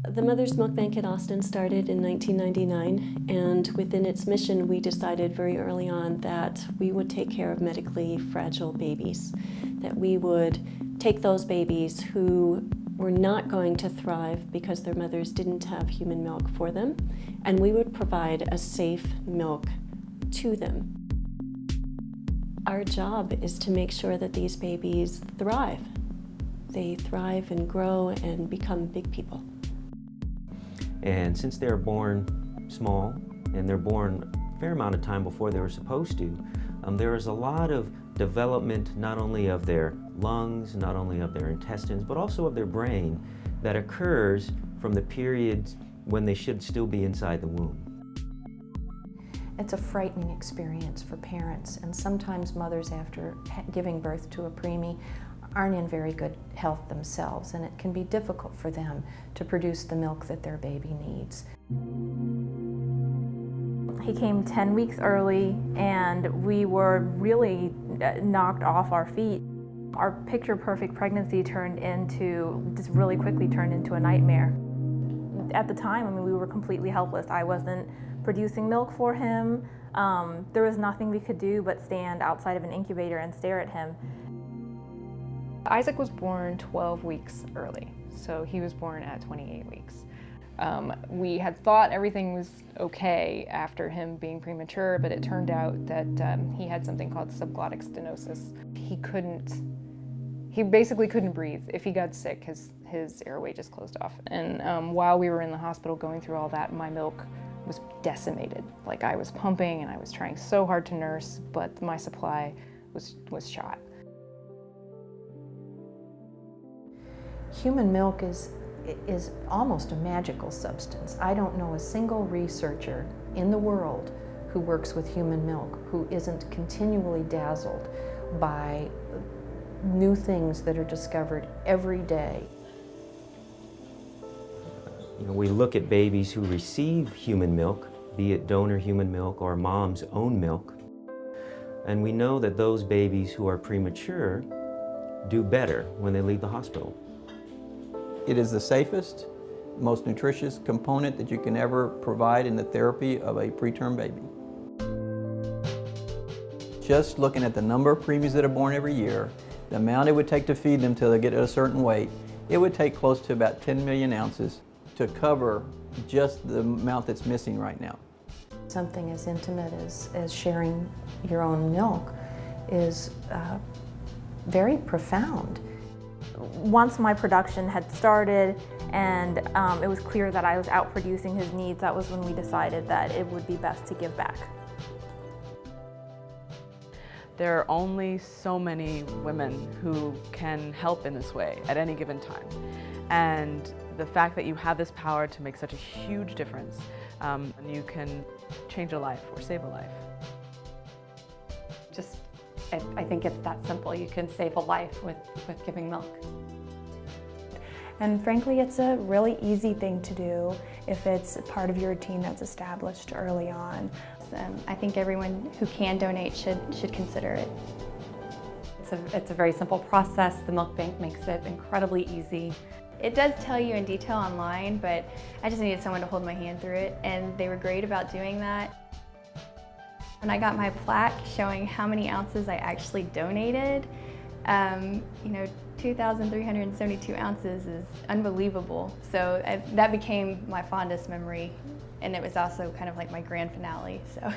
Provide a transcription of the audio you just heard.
The Mother's Milk Bank in Austin started in 1999, and within its mission we decided very early on that we would take care of medically fragile babies, that we would take those babies who were not going to thrive because their mothers didn't have human milk for them, and we would provide a safe milk to them. Our job is to make sure that these babies thrive. They thrive and grow and become big people. And since they're born small, and they're born a fair amount of time before they were supposed to, there is a lot of development not only of their lungs, not only of their intestines, but also of their brain that occurs from the periods when they should still be inside the womb. It's a frightening experience for parents, and sometimes mothers after giving birth to a preemie aren't in very good health themselves, and it can be difficult for them to produce the milk that their baby needs. He came 10 weeks early, and we were really knocked off our feet. Our picture-perfect pregnancy just really quickly turned into a nightmare. At the time, I mean, we were completely helpless. I wasn't producing milk for him. There was nothing we could do but stand outside of an incubator and stare at him. Isaac was born 12 weeks early, so he was born at 28 weeks. We had thought everything was okay after him being premature, but it turned out that he had something called subglottic stenosis. He basically couldn't breathe. If he got sick, his airway just closed off. And while we were in the hospital going through all that, my milk was decimated. Like, I was pumping and I was trying so hard to nurse, but my supply was shot. Human milk is almost a magical substance. I don't know a single researcher in the world who works with human milk who isn't continually dazzled by new things that are discovered every day. You know, we look at babies who receive human milk, be it donor human milk or mom's own milk, and we know that those babies who are premature do better when they leave the hospital. It is the safest, most nutritious component that you can ever provide in the therapy of a preterm baby. Just looking at the number of preemies that are born every year, the amount it would take to feed them till they get at a certain weight, it would take close to about 10 million ounces to cover just the amount that's missing right now. Something as intimate as sharing your own milk is very profound. Once my production had started and it was clear that I was outproducing his needs, that was when we decided that it would be best to give back. There are only so many women who can help in this way at any given time. And the fact that you have this power to make such a huge difference, and you can change a life or save a life. I think it's that simple. You can save a life with giving milk. And frankly, it's a really easy thing to do if it's part of your routine that's established early on. I think everyone who can donate should consider it. It's a very simple process. The milk bank makes it incredibly easy. It does tell you in detail online, but I just needed someone to hold my hand through it, and they were great about doing that. When I got my plaque showing how many ounces I actually donated, 2,372 ounces is unbelievable. So that became my fondest memory, and it was also kind of like my grand finale. So.